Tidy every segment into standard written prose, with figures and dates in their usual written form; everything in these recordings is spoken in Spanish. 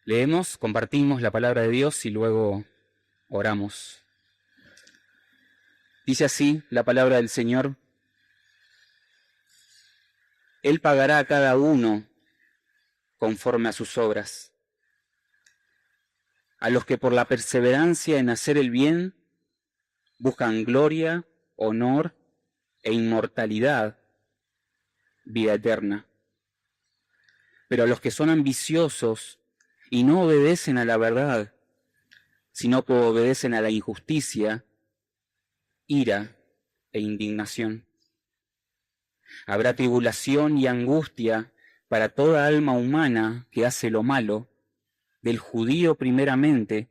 Leemos, compartimos la palabra de Dios y luego oramos. Dice así la palabra del Señor: Él pagará a cada uno conforme a sus obras. A los que por la perseverancia en hacer el bien buscan gloria, honor e inmortalidad, vida eterna. Pero a los que son ambiciosos y no obedecen a la verdad, sino que obedecen a la injusticia, ira e indignación. Habrá tribulación y angustia para toda alma humana que hace lo malo, del judío primeramente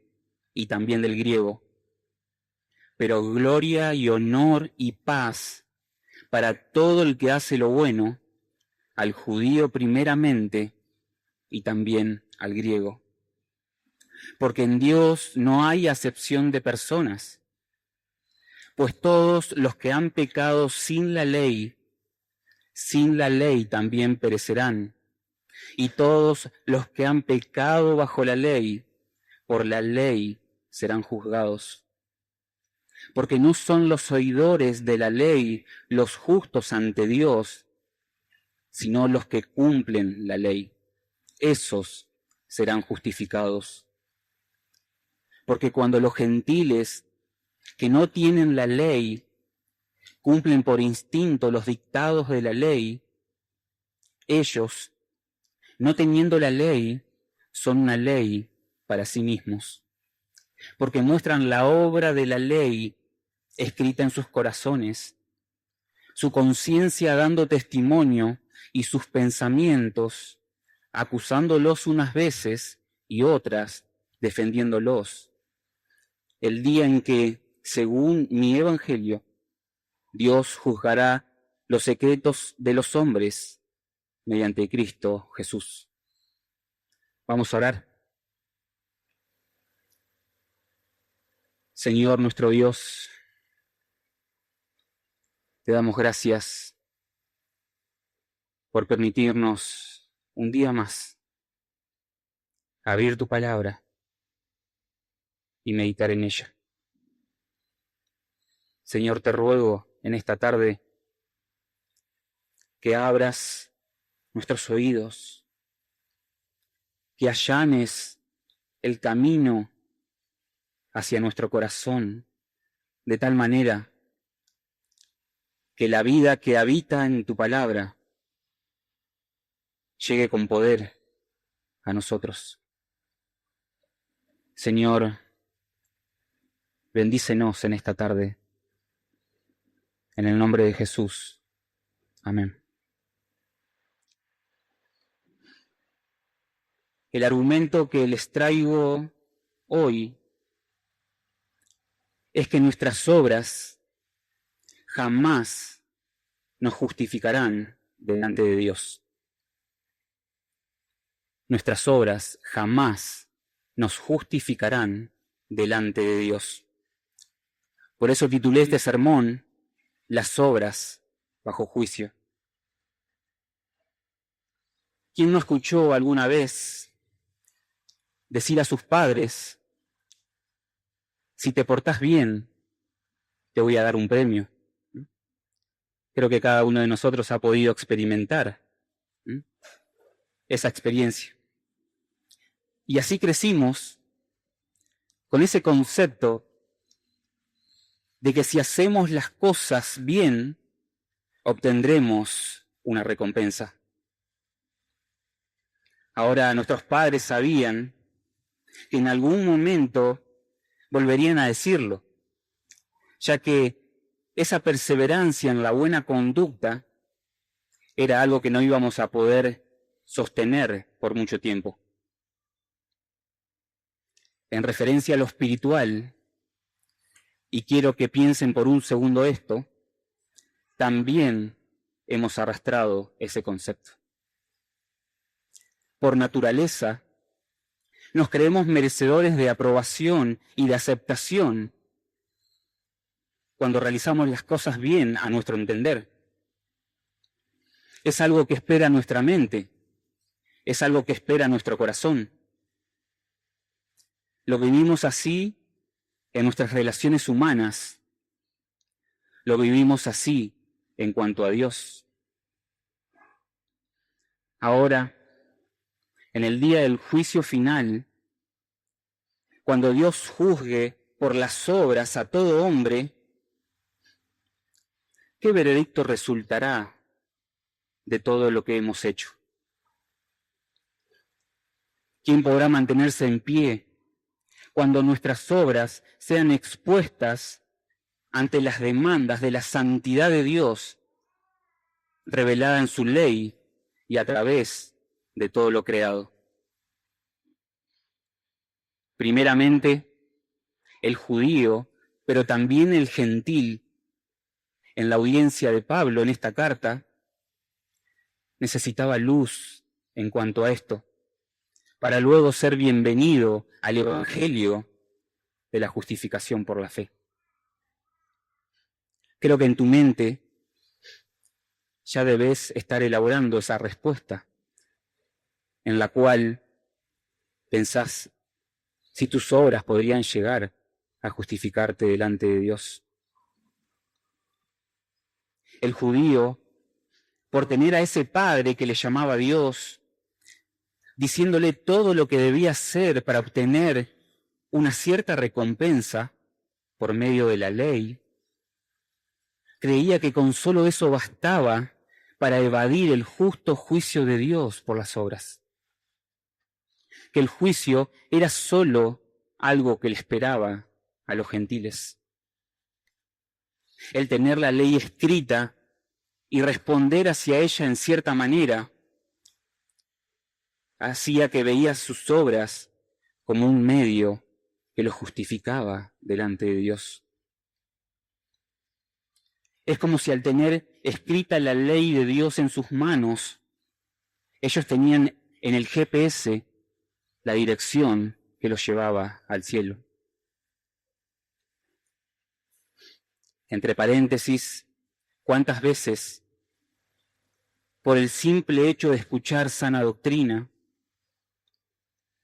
y también del griego. Pero gloria y honor y paz para todo el que hace lo bueno, al judío primeramente y también al griego. Porque en Dios no hay acepción de personas, pues todos los que han pecado sin la ley también perecerán, y todos los que han pecado bajo la ley, por la ley serán juzgados. Porque no son los oidores de la ley los justos ante Dios, sino los que cumplen la ley. Esos serán justificados. Porque cuando los gentiles que no tienen la ley cumplen por instinto los dictados de la ley, ellos, no teniendo la ley, son una ley para sí mismos, porque muestran la obra de la ley escrita en sus corazones, su conciencia dando testimonio y sus pensamientos acusándolos unas veces y otras defendiéndolos. El día en que, según mi evangelio, Dios juzgará los secretos de los hombres mediante Cristo Jesús. Vamos a orar. Señor nuestro Dios, te damos gracias por permitirnos un día más abrir tu palabra y meditar en ella. Señor, te ruego en esta tarde que abras nuestros oídos, que allanes el camino hacia nuestro corazón, de tal manera que la vida que habita en tu palabra llegue con poder a nosotros. Señor, bendícenos en esta tarde. En el nombre de Jesús. Amén. El argumento que les traigo hoy es que nuestras obras jamás nos justificarán delante de Dios. Nuestras obras jamás nos justificarán delante de Dios. Por eso titulé este sermón Las obras bajo juicio. ¿Quién no escuchó alguna vez decir a sus padres: si te portás bien, te voy a dar un premio? Creo que cada uno de nosotros ha podido experimentar esa experiencia. Y así crecimos con ese concepto de que si hacemos las cosas bien, obtendremos una recompensa. Ahora, nuestros padres sabían que en algún momento volverían a decirlo, ya que esa perseverancia en la buena conducta era algo que no íbamos a poder sostener por mucho tiempo. En referencia a lo espiritual, y quiero que piensen por un segundo esto, también hemos arrastrado ese concepto. Por naturaleza, nos creemos merecedores de aprobación y de aceptación cuando realizamos las cosas bien a nuestro entender. Es algo que espera nuestra mente, es algo que espera nuestro corazón. Lo vivimos así en nuestras relaciones humanas. Lo vivimos así en cuanto a Dios. Ahora, en el día del juicio final, cuando Dios juzgue por las obras a todo hombre, ¿qué veredicto resultará de todo lo que hemos hecho? ¿Quién podrá mantenerse en pie cuando nuestras obras sean expuestas ante las demandas de la santidad de Dios revelada en su ley y a través de todo lo creado? Primeramente, el judío, pero también el gentil, en la audiencia de Pablo en esta carta, necesitaba luz en cuanto a esto, para luego ser bienvenido al Evangelio de la justificación por la fe. Creo que en tu mente ya debes estar elaborando esa respuesta, en la cual pensás si tus obras podrían llegar a justificarte delante de Dios. El judío, por tener a ese padre que le llamaba Dios, diciéndole todo lo que debía hacer para obtener una cierta recompensa por medio de la ley, creía que con solo eso bastaba para evadir el justo juicio de Dios por las obras. Que el juicio era solo algo que le esperaba a los gentiles. El tener la ley escrita y responder hacia ella en cierta manera hacía que veía sus obras como un medio que lo justificaba delante de Dios. Es como si al tener escrita la ley de Dios en sus manos, ellos tenían en el GPS la dirección que los llevaba al cielo. Entre paréntesis, ¿cuántas veces, por el simple hecho de escuchar sana doctrina,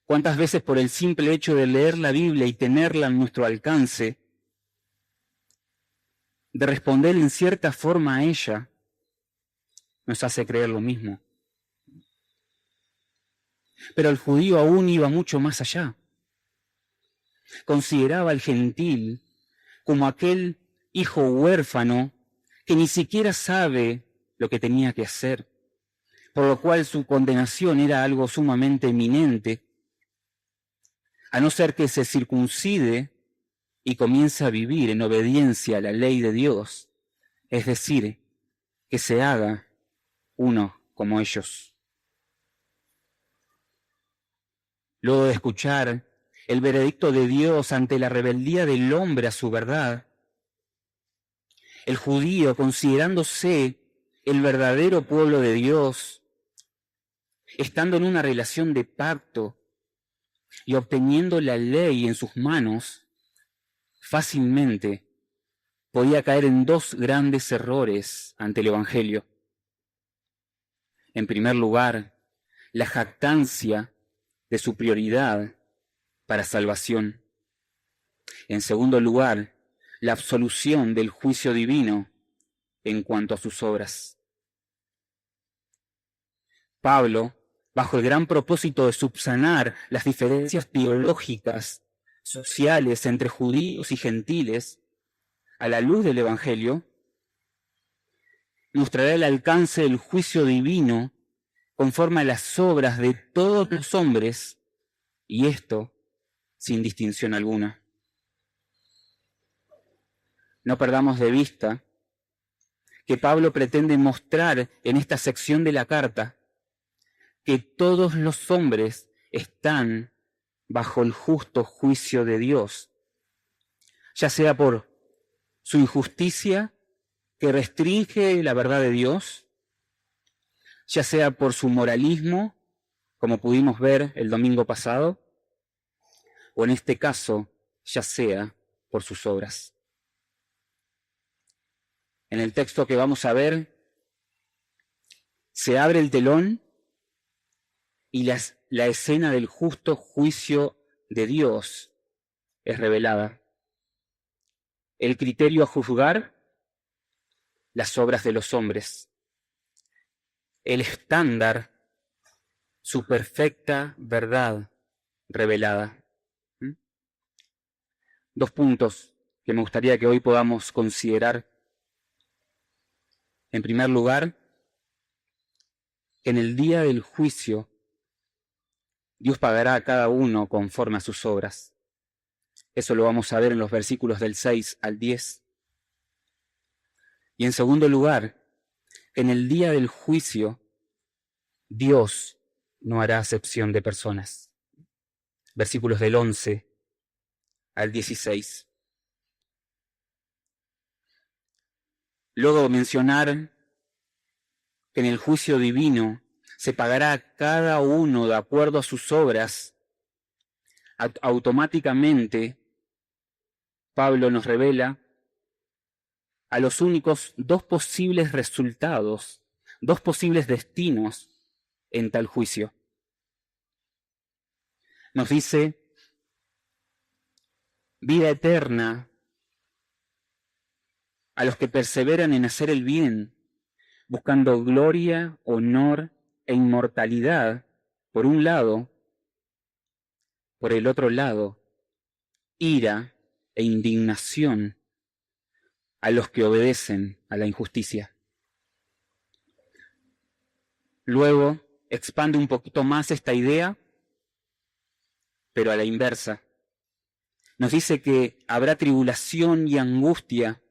cuántas veces por el simple hecho de leer la Biblia y tenerla a nuestro alcance, de responder en cierta forma a ella, nos hace creer lo mismo? Pero el judío aún iba mucho más allá. Consideraba al gentil como aquel hijo huérfano que ni siquiera sabe lo que tenía que hacer, por lo cual su condenación era algo sumamente eminente, a no ser que se circuncide y comience a vivir en obediencia a la ley de Dios, es decir, que se haga uno como ellos. Luego de escuchar el veredicto de Dios ante la rebeldía del hombre a su verdad, el judío, considerándose el verdadero pueblo de Dios, estando en una relación de pacto y obteniendo la ley en sus manos, fácilmente podía caer en dos grandes errores ante el Evangelio. En primer lugar, la jactancia de su prioridad para salvación. En segundo lugar, la absolución del juicio divino en cuanto a sus obras. Pablo, bajo el gran propósito de subsanar las diferencias teológicas, sociales entre judíos y gentiles, a la luz del Evangelio, mostrará el alcance del juicio divino conforme a las obras de todos los hombres, y esto sin distinción alguna. No perdamos de vista que Pablo pretende mostrar en esta sección de la carta que todos los hombres están bajo el justo juicio de Dios, ya sea por su injusticia que restringe la verdad de Dios, ya sea por su moralismo, como pudimos ver el domingo pasado, o en este caso, ya sea por sus obras. En el texto que vamos a ver, se abre el telón y la escena del justo juicio de Dios es revelada. El criterio a juzgar, las obras de los hombres. El estándar, su perfecta verdad revelada. ¿Mm? Dos puntos que me gustaría que hoy podamos considerar. En primer lugar, en el día del juicio, Dios pagará a cada uno conforme a sus obras. Eso lo vamos a ver en los versículos del 6 al 10. Y en segundo lugar, en el día del juicio, Dios no hará acepción de personas. Versículos del 11 al 16. Luego mencionar que en el juicio divino se pagará a cada uno de acuerdo a sus obras, automáticamente Pablo nos revela a los únicos dos posibles resultados, dos posibles destinos en tal juicio. Nos dice vida eterna a los que perseveran en hacer el bien, buscando gloria, honor e inmortalidad, por un lado; por el otro lado, ira e indignación a los que obedecen a la injusticia. Luego expande un poquito más esta idea, pero a la inversa. Nos dice que habrá tribulación y angustia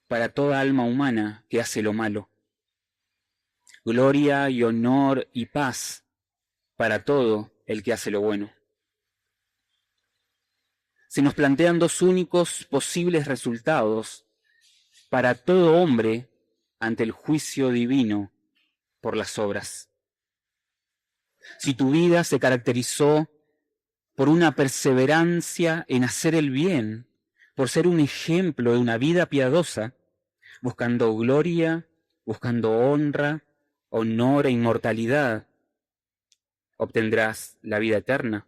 para toda alma humana que hace lo malo. Gloria y honor y paz para todo el que hace lo bueno. Se nos plantean dos únicos posibles resultados para todo hombre ante el juicio divino por las obras. Si tu vida se caracterizó por una perseverancia en hacer el bien, por ser un ejemplo de una vida piadosa, buscando gloria, buscando honra, honor e inmortalidad, obtendrás la vida eterna.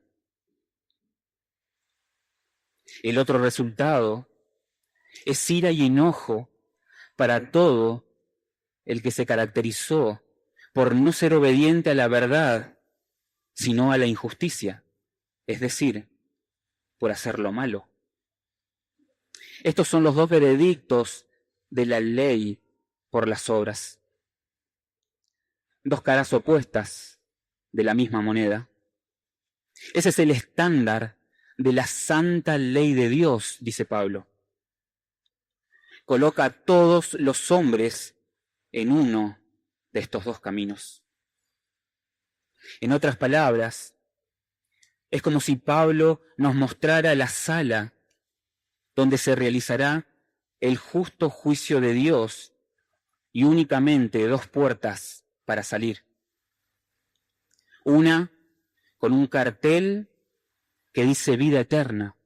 El otro resultado es ira y enojo para todo el que se caracterizó por no ser obediente a la verdad, sino a la injusticia, es decir, por hacer lo malo. Estos son los dos veredictos de la ley por las obras. Dos caras opuestas de la misma moneda. Ese es el estándar de la santa ley de Dios, dice Pablo. Coloca a todos los hombres en uno de estos dos caminos. En otras palabras, es como si Pablo nos mostrara la sala donde se realizará el justo juicio de Dios y únicamente dos puertas para salir. Una con un cartel que dice vida eterna,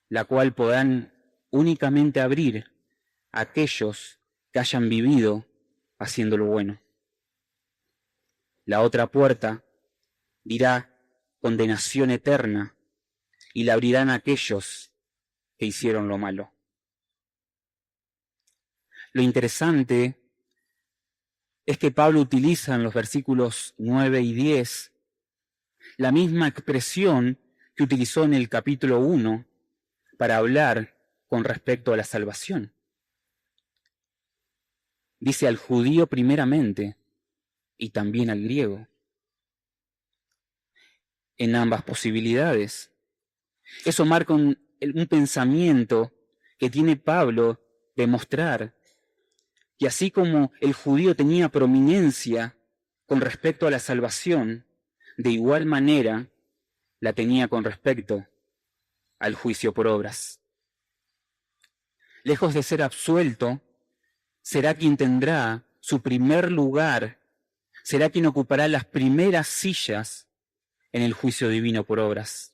la cual podrán únicamente abrir aquellos que hayan vivido haciendo lo bueno. La otra puerta dirá condenación eterna y la abrirán aquellos que hicieron lo malo. Lo interesante es que Pablo utiliza en los versículos 9 y 10 la misma expresión que utilizó en el capítulo 1 para hablar con respecto a la salvación. Dice al judío primeramente y también al griego. En ambas posibilidades. Eso marca un pensamiento que tiene Pablo de mostrar que así como el judío tenía prominencia con respecto a la salvación, de igual manera la tenía con respecto al juicio por obras. Lejos de ser absuelto, será quien tendrá su primer lugar, será quien ocupará las primeras sillas en el juicio divino por obras.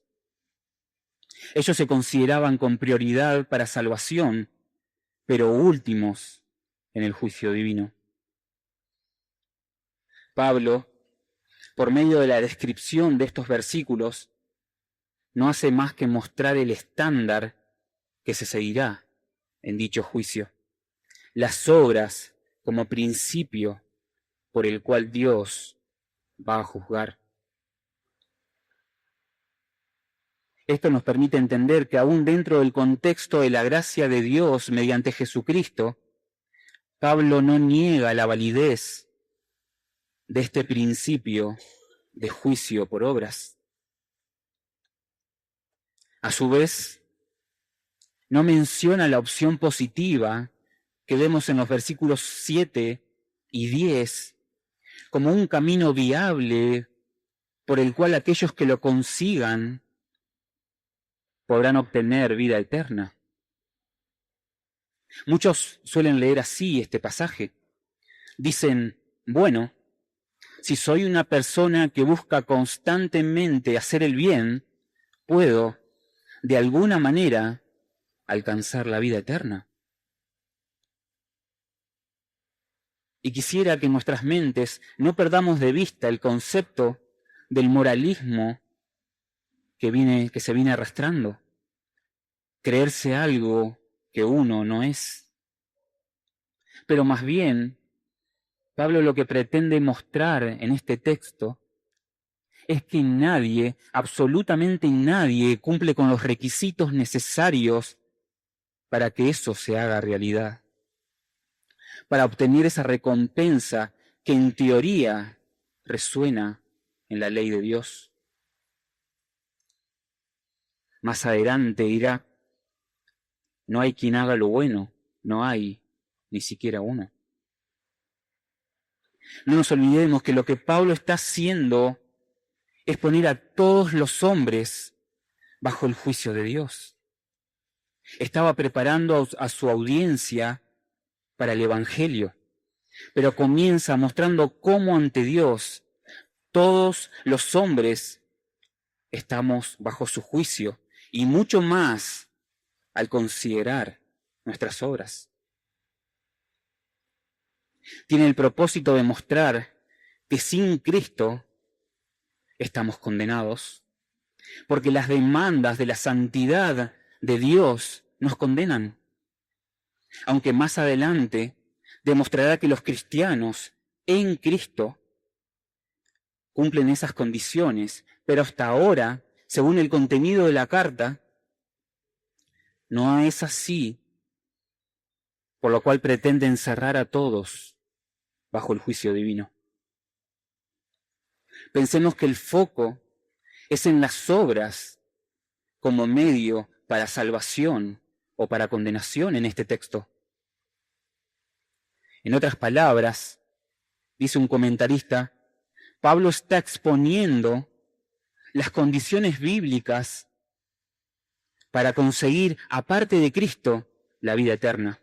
Ellos se consideraban con prioridad para salvación, pero últimos en el juicio divino. Pablo, por medio de la descripción de estos versículos, no hace más que mostrar el estándar que se seguirá en dicho juicio. Las obras como principio por el cual Dios va a juzgar. Esto nos permite entender que aún dentro del contexto de la gracia de Dios mediante Jesucristo, Pablo no niega la validez de este principio de juicio por obras. A su vez, no menciona la opción positiva que vemos en los versículos 7 y 10 como un camino viable por el cual aquellos que lo consigan podrán obtener vida eterna. Muchos suelen leer así este pasaje. Dicen, bueno, si soy una persona que busca constantemente hacer el bien, puedo, de alguna manera, alcanzar la vida eterna. Y quisiera que en nuestras mentes no perdamos de vista el concepto del moralismo que se viene arrastrando. Creerse algo que uno no es. Pero más bien, Pablo lo que pretende mostrar en este texto es que nadie, absolutamente nadie, cumple con los requisitos necesarios para que eso se haga realidad, para obtener esa recompensa que en teoría resuena en la ley de Dios. Más adelante dirá, no hay quien haga lo bueno, no hay ni siquiera uno. No nos olvidemos que lo que Pablo está haciendo es poner a todos los hombres bajo el juicio de Dios. Estaba preparando a su audiencia para el Evangelio, pero comienza mostrando cómo ante Dios todos los hombres estamos bajo su juicio, y mucho más al considerar nuestras obras. Tiene el propósito de mostrar que sin Cristo estamos condenados, porque las demandas de la santidad de Dios nos condenan. Aunque más adelante demostrará que los cristianos en Cristo cumplen esas condiciones, pero hasta ahora, según el contenido de la carta, no es así, por lo cual pretende encerrar a todos bajo el juicio divino. Pensemos que el foco es en las obras como medio para salvación o para condenación en este texto. En otras palabras, dice un comentarista, Pablo está exponiendo las condiciones bíblicas para conseguir, aparte de Cristo, la vida eterna.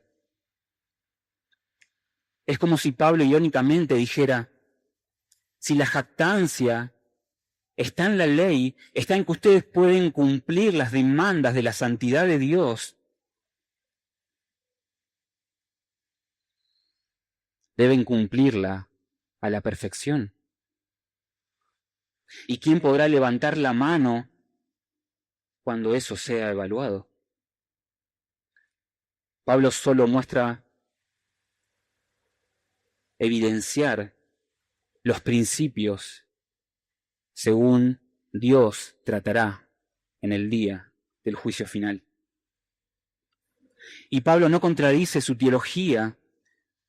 Es como si Pablo irónicamente dijera, si la jactancia está en la ley, está en que ustedes pueden cumplir las demandas de la santidad de Dios, deben cumplirla a la perfección. ¿Y quién podrá levantar la mano cuando eso sea evaluado? Pablo solo muestra evidenciar los principios según Dios tratará en el día del juicio final. Y Pablo no contradice su teología,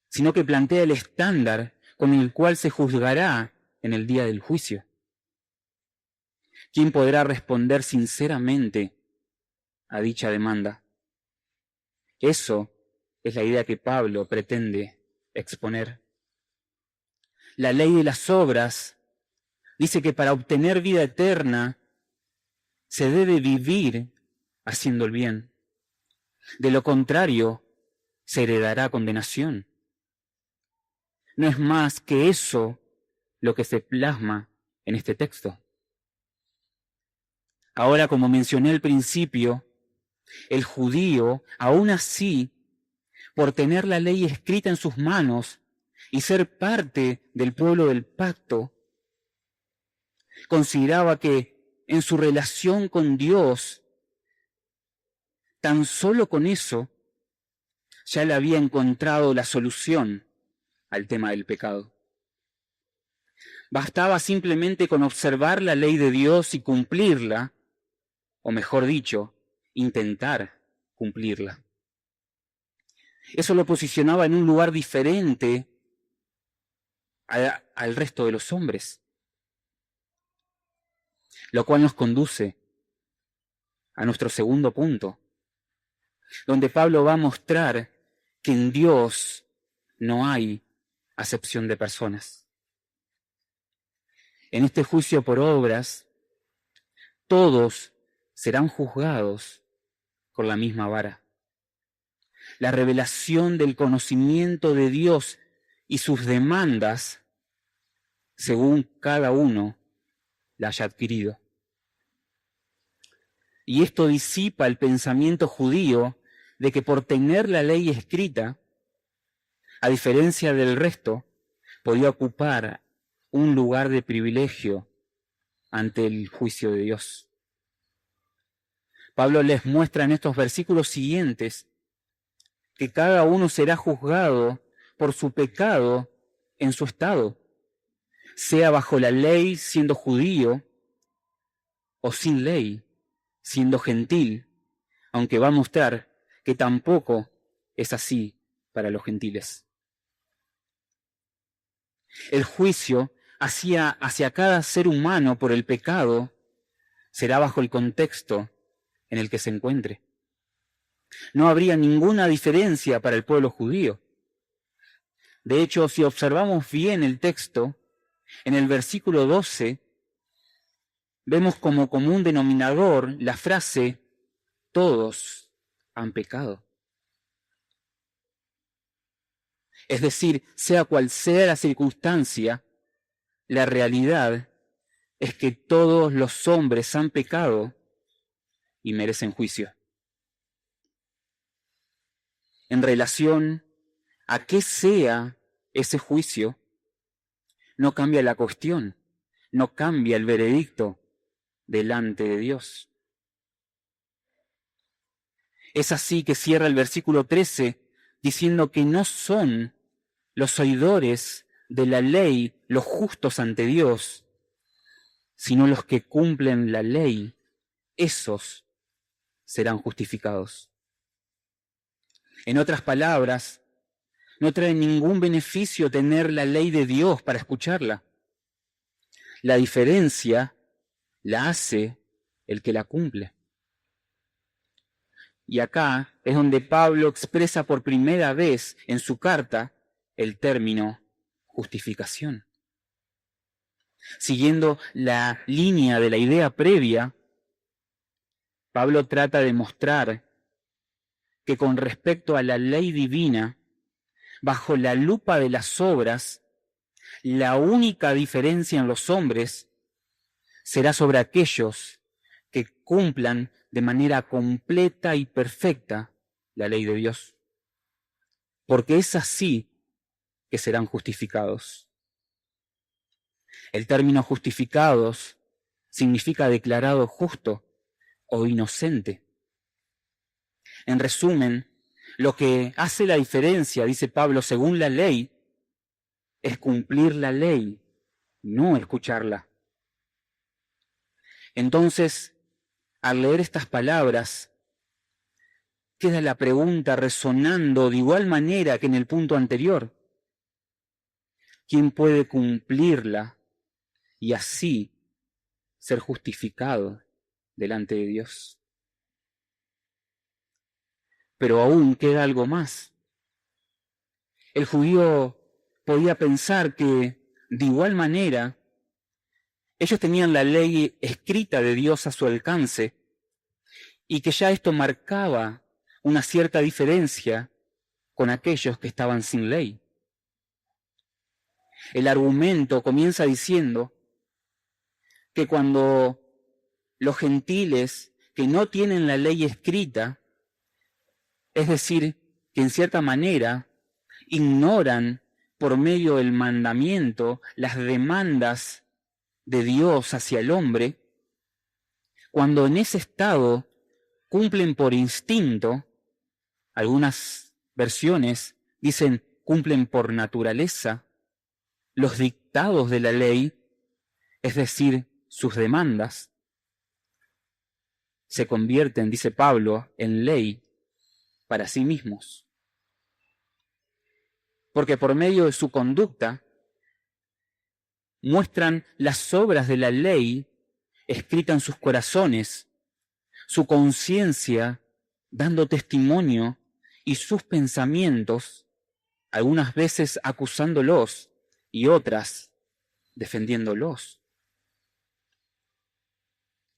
sino que plantea el estándar con el cual se juzgará en el día del juicio. ¿Quién podrá responder sinceramente a dicha demanda? Eso es la idea que Pablo pretende exponer. La ley de las obras dice que para obtener vida eterna se debe vivir haciendo el bien. De lo contrario, se heredará condenación. No es más que eso lo que se plasma en este texto. Ahora, como mencioné al principio, el judío, aún así, por tener la ley escrita en sus manos y ser parte del pueblo del pacto, consideraba que en su relación con Dios, tan solo con eso, ya le había encontrado la solución al tema del pecado. Bastaba simplemente con observar la ley de Dios y cumplirla, o mejor dicho, intentar cumplirla. Eso lo posicionaba en un lugar diferente al resto de los hombres, lo cual nos conduce a nuestro segundo punto, donde Pablo va a mostrar que en Dios no hay acepción de personas. En este juicio por obras, todos serán juzgados con la misma vara. La revelación del conocimiento de Dios y sus demandas, según cada uno la haya adquirido. Y esto disipa el pensamiento judío de que por tener la ley escrita, a diferencia del resto, podía ocupar un lugar de privilegio ante el juicio de Dios. Pablo les muestra en estos versículos siguientes que cada uno será juzgado por su pecado en su estado, sea bajo la ley siendo judío o sin ley siendo gentil, aunque va a mostrar que tampoco es así para los gentiles. El juicio hacia cada ser humano por el pecado será bajo el contexto en el que se encuentre. No habría ninguna diferencia para el pueblo judío. De hecho, si observamos bien el texto, en el versículo 12, vemos como común denominador la frase, todos han pecado. Es decir, sea cual sea la circunstancia, la realidad es que todos los hombres han pecado y merecen juicio. En relación a qué sea ese juicio, no cambia la cuestión, no cambia el veredicto delante de Dios. Es así que cierra el versículo 13 diciendo que no son los oidores de la ley los justos ante Dios, sino los que cumplen la ley, esos serán justificados. En otras palabras, no trae ningún beneficio tener la ley de Dios para escucharla. La diferencia la hace el que la cumple. Y acá es donde Pablo expresa por primera vez en su carta el término justificación. Siguiendo la línea de la idea previa, Pablo trata de mostrar que con respecto a la ley divina, bajo la lupa de las obras, la única diferencia en los hombres será sobre aquellos que cumplan de manera completa y perfecta la ley de Dios. Porque es así que serán justificados. El término justificados significa declarado justo o inocente. En resumen, lo que hace la diferencia, dice Pablo, según la ley, es cumplir la ley, no escucharla. Entonces, al leer estas palabras, queda la pregunta resonando de igual manera que en el punto anterior. ¿Quién puede cumplirla y así ser justificado delante de Dios? Pero aún queda algo más. El judío podía pensar que, de igual manera, ellos tenían la ley escrita de Dios a su alcance y que ya esto marcaba una cierta diferencia con aquellos que estaban sin ley. El argumento comienza diciendo que cuando los gentiles que no tienen la ley escrita, es decir, que en cierta manera ignoran por medio del mandamiento las demandas de Dios hacia el hombre, cuando en ese estado cumplen por instinto, algunas versiones dicen cumplen por naturaleza, los dictados de la ley, es decir, sus demandas, se convierten, dice Pablo, en ley para sí mismos. Porque por medio de su conducta muestran las obras de la ley escritas en sus corazones, su conciencia dando testimonio y sus pensamientos, algunas veces acusándolos y otras defendiéndolos.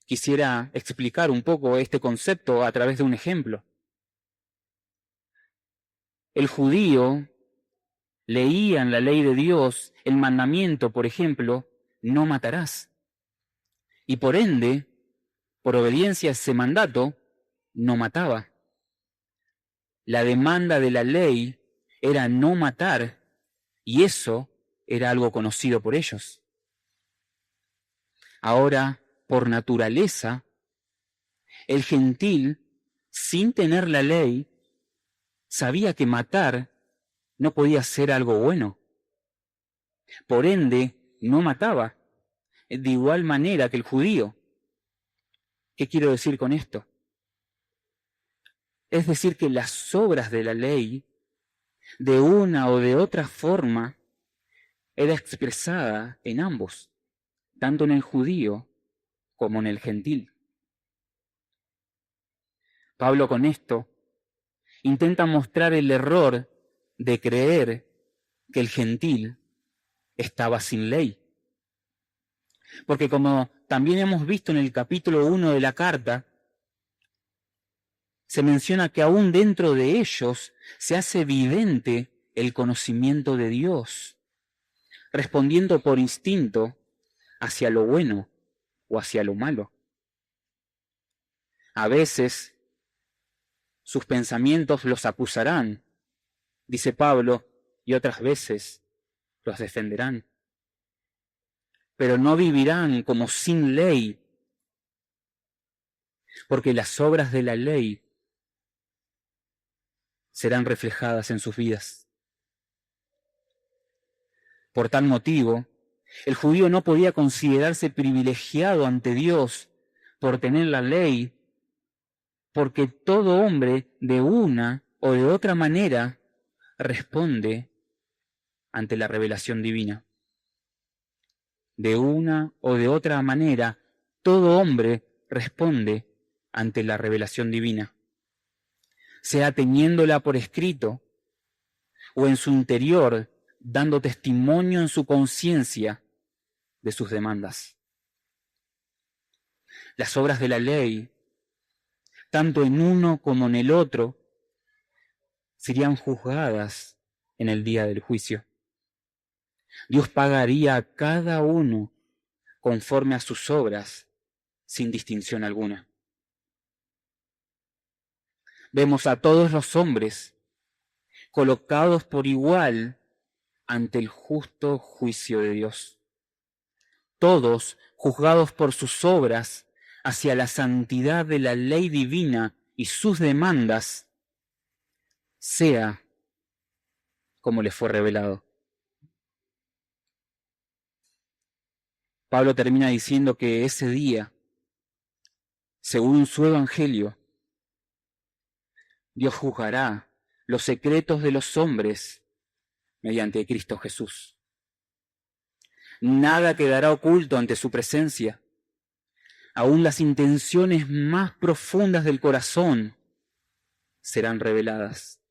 Quisiera explicar un poco este concepto a través de un ejemplo. El judío leía en la ley de Dios el mandamiento, por ejemplo, no matarás. Y por ende, por obediencia a ese mandato, no mataba. La demanda de la ley era no matar, y eso era algo conocido por ellos. Ahora, por naturaleza, el gentil, sin tener la ley, sabía que matar no podía ser algo bueno. Por ende, no mataba, de igual manera que el judío. ¿Qué quiero decir con esto? Es decir, que las obras de la ley, de una o de otra forma, era expresada en ambos, tanto en el judío como en el gentil. Pablo con esto intenta mostrar el error de creer que el gentil estaba sin ley. Porque como también hemos visto en el capítulo 1 de la carta, se menciona que aún dentro de ellos se hace evidente el conocimiento de Dios, respondiendo por instinto hacia lo bueno o hacia lo malo. A veces sus pensamientos los acusarán, dice Pablo, y otras veces los defenderán. Pero no vivirán como sin ley, porque las obras de la ley serán reflejadas en sus vidas. Por tal motivo, el judío no podía considerarse privilegiado ante Dios por tener la ley, porque todo hombre de una o de otra manera responde ante la revelación divina. De una o de otra manera, todo hombre responde ante la revelación divina, sea teniéndola por escrito o en su interior, dando testimonio en su conciencia de sus demandas. Las obras de la ley, tanto en uno como en el otro, serían juzgadas en el día del juicio. Dios pagaría a cada uno conforme a sus obras, sin distinción alguna. Vemos a todos los hombres colocados por igual ante el justo juicio de Dios. Todos juzgados por sus obras hacia la santidad de la ley divina y sus demandas, sea como les fue revelado. Pablo termina diciendo que ese día, según su evangelio, Dios juzgará los secretos de los hombres mediante Cristo Jesús. Nada quedará oculto ante su presencia. Aún las intenciones más profundas del corazón serán reveladas.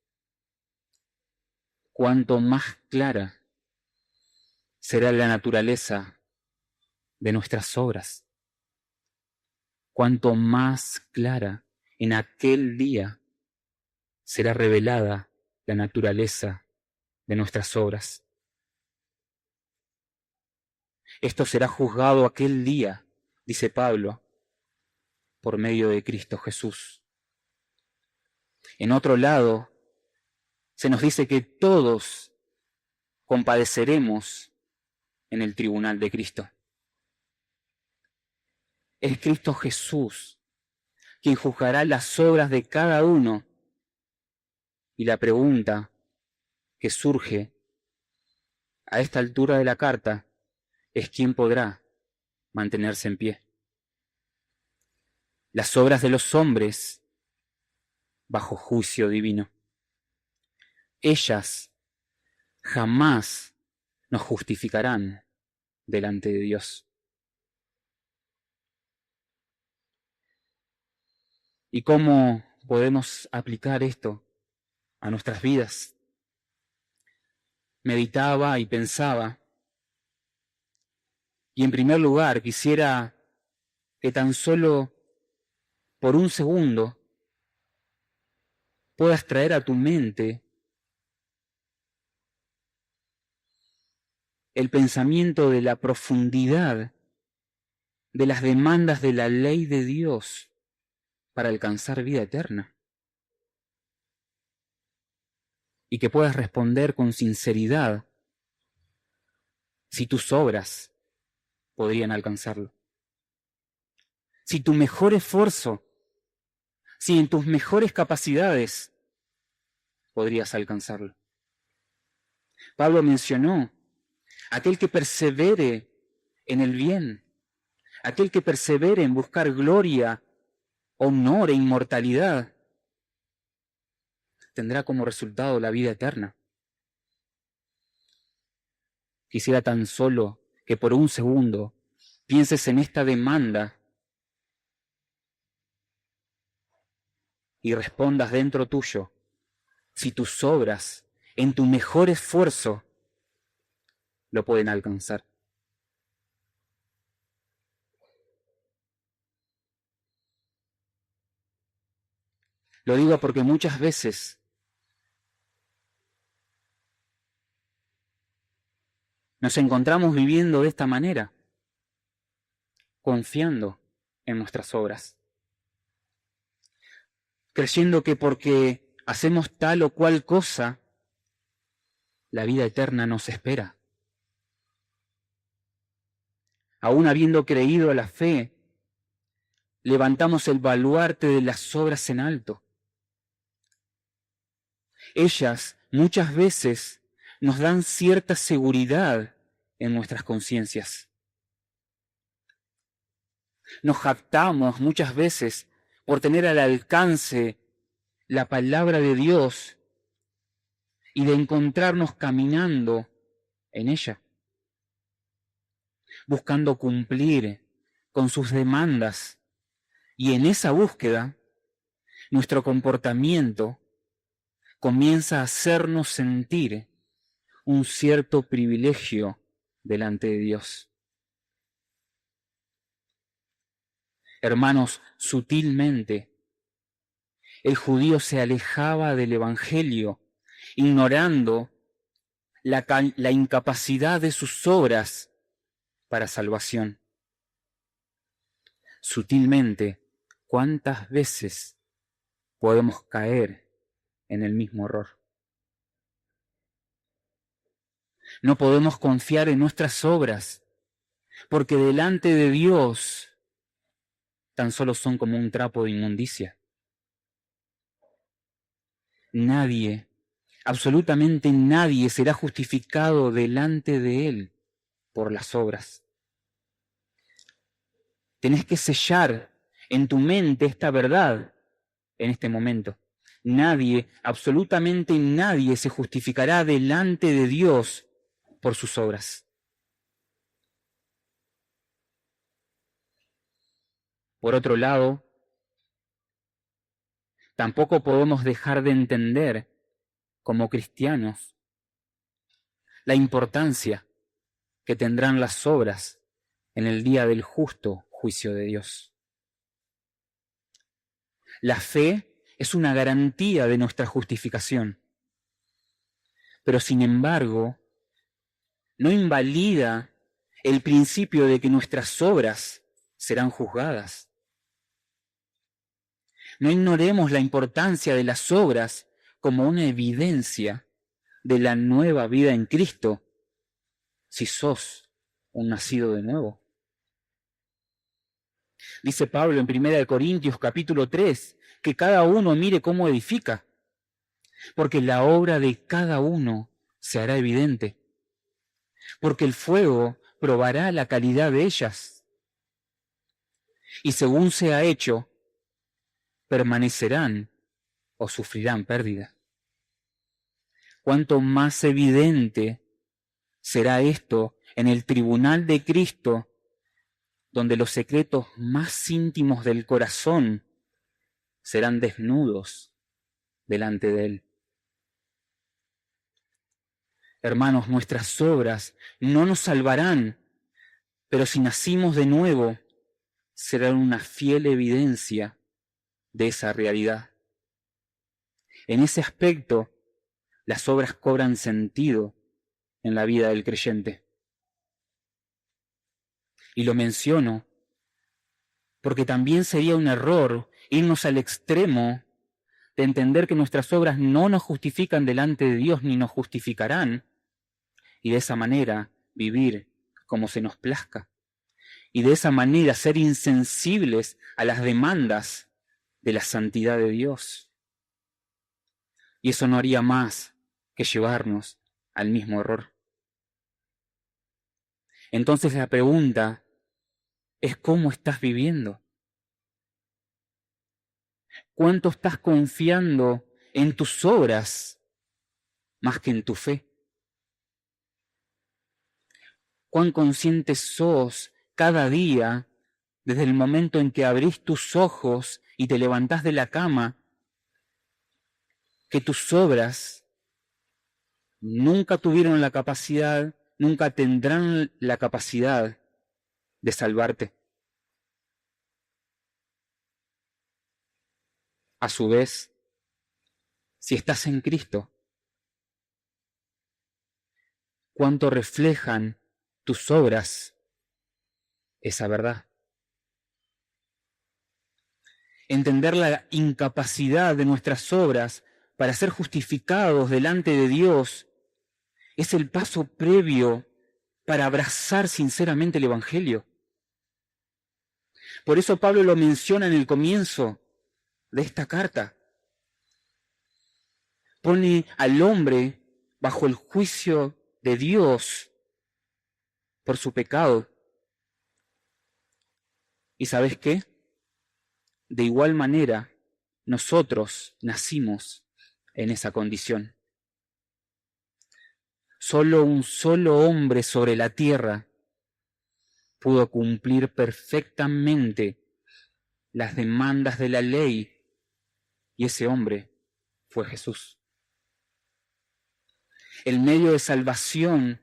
Cuanto más clara será la naturaleza de nuestras obras, cuanto más clara en aquel día será revelada la naturaleza de nuestras obras. Esto será juzgado aquel día, dice Pablo, por medio de Cristo Jesús. En otro lado, se nos dice que todos compadeceremos en el tribunal de Cristo. es Cristo Jesús, quien juzgará las obras de cada uno. Y la pregunta que surge a esta altura de la carta es quién podrá mantenerse en pie. Las obras de los hombres bajo juicio divino. Ellas jamás nos justificarán delante de Dios. ¿Y cómo podemos aplicar esto a nuestras vidas? Meditaba y pensaba, y en primer lugar quisiera que tan solo por un segundo puedas traer a tu mente el pensamiento de la profundidad de las demandas de la ley de Dios para alcanzar vida eterna. Y que puedas responder con sinceridad si tus obras podrían alcanzarlo. Si tu mejor esfuerzo, si en tus mejores capacidades podrías alcanzarlo. Pablo mencionó, aquel que persevere en el bien, aquel que persevere en buscar gloria, honor e inmortalidad, tendrá como resultado la vida eterna. Quisiera tan solo que por un segundo pienses en esta demanda y respondas dentro tuyo si tus obras, en tu mejor esfuerzo, lo pueden alcanzar. Lo digo porque muchas veces nos encontramos viviendo de esta manera, confiando en nuestras obras, creyendo que porque hacemos tal o cual cosa, la vida eterna nos espera. Aún habiendo creído a la fe, levantamos el baluarte de las obras en alto. Ellas muchas veces nos dan cierta seguridad en nuestras conciencias. Nos jactamos muchas veces por tener al alcance la palabra de Dios y de encontrarnos caminando en ella, buscando cumplir con sus demandas. Y en esa búsqueda, nuestro comportamiento comienza a hacernos sentir un cierto privilegio delante de Dios. Hermanos, sutilmente, el judío se alejaba del Evangelio, ignorando la incapacidad de sus obras para salvación. Sutilmente, ¿cuántas veces podemos caer en el mismo error? No podemos confiar en nuestras obras, porque delante de Dios tan solo son como un trapo de inmundicia. Nadie, absolutamente nadie será justificado delante de Él por las obras. Tenés que sellar en tu mente esta verdad en este momento. Nadie, absolutamente nadie se justificará delante de Dios por sus obras. Por otro lado, tampoco podemos dejar de entender, como cristianos, la importancia que tendrán las obras en el día del justo juicio de Dios. La fe es una garantía de nuestra justificación, pero sin embargo, no invalida el principio de que nuestras obras serán juzgadas. No ignoremos la importancia de las obras como una evidencia de la nueva vida en Cristo, si sos un nacido de nuevo. Dice Pablo en 1 Corintios capítulo 3, que cada uno mire cómo edifica, porque la obra de cada uno se hará evidente, porque el fuego probará la calidad de ellas, y según sea hecho, permanecerán o sufrirán pérdida. Cuanto más evidente será esto en el tribunal de Cristo, donde los secretos más íntimos del corazón serán desnudos delante de Él. Hermanos, nuestras obras no nos salvarán, pero si nacimos de nuevo, serán una fiel evidencia de esa realidad. En ese aspecto, las obras cobran sentido en la vida del creyente. Y lo menciono porque también sería un error irnos al extremo de entender que nuestras obras no nos justifican delante de Dios ni nos justificarán, y de esa manera vivir como se nos plazca, y de esa manera ser insensibles a las demandas de la santidad de Dios. Y eso no haría más que llevarnos al mismo error. Entonces la pregunta es: ¿cómo estás viviendo? ¿Cuánto estás confiando en tus obras más que en tu fe? ¿Cuán consciente sos cada día, desde el momento en que abrís tus ojos y te levantás de la cama, que tus obras nunca tuvieron la capacidad, nunca tendrán la capacidad de salvarte? A su vez, si estás en Cristo, ¿cuánto reflejan tus obras esa verdad? Entender la incapacidad de nuestras obras para ser justificados delante de Dios es el paso previo para abrazar sinceramente el Evangelio. Por eso Pablo lo menciona en el comienzo de esta carta. Pone al hombre bajo el juicio de Dios por su pecado. ¿Y sabes qué? De igual manera, nosotros nacimos en esa condición. Solo un solo hombre sobre la tierra pudo cumplir perfectamente las demandas de la ley, y ese hombre fue Jesús. El medio de salvación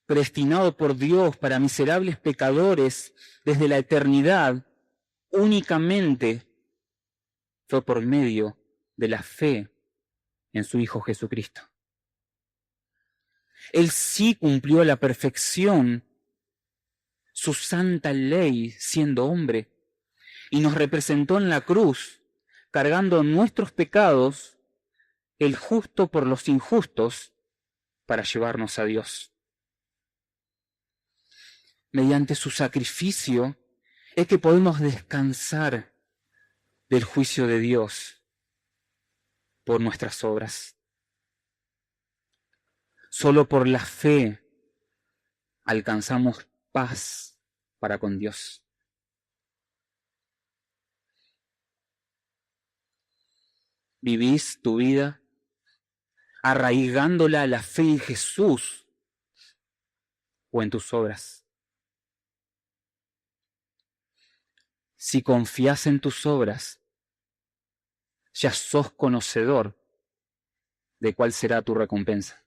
predestinado por Dios para miserables pecadores desde la eternidad únicamente fue por medio de la fe en su Hijo Jesucristo. Él sí cumplió a la perfección su santa ley siendo hombre y nos representó en la cruz, cargando nuestros pecados, el justo por los injustos, para llevarnos a Dios. Mediante su sacrificio es que podemos descansar del juicio de Dios por nuestras obras. Solo por la fe alcanzamos paz para con Dios. ¿Vivís tu vida arraigándola a la fe en Jesús o en tus obras? Si confías en tus obras, ya sos conocedor de cuál será tu recompensa.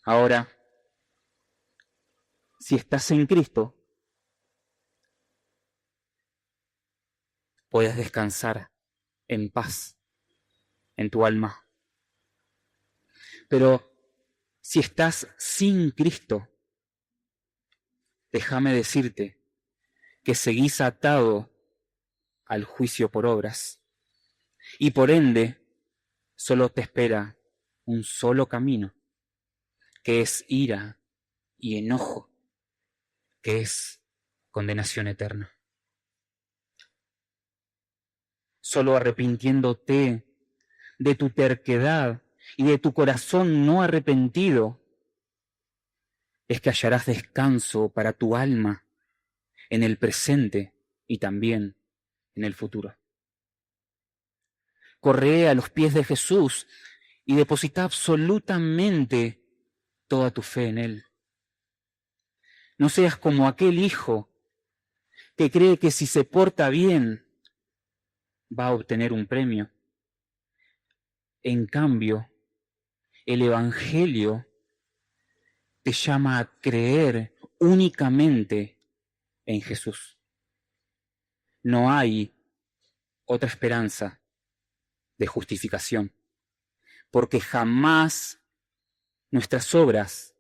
Ahora, si estás en Cristo, puedes descansar en paz en tu alma. Pero si estás sin Cristo, déjame decirte que seguís atado al juicio por obras, y por ende solo te espera un solo camino, que es ira y enojo, que es condenación eterna. Solo arrepintiéndote de tu terquedad y de tu corazón no arrepentido, es que hallarás descanso para tu alma en el presente y también en el futuro. Corre a los pies de Jesús y deposita absolutamente toda tu fe en Él. No seas como aquel hijo que cree que si se porta bien va a obtener un premio. En cambio, el Evangelio te llama a creer únicamente en Jesús. No hay otra esperanza de justificación, porque jamás nuestras obras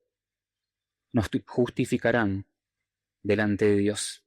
nos justificarán delante de Dios.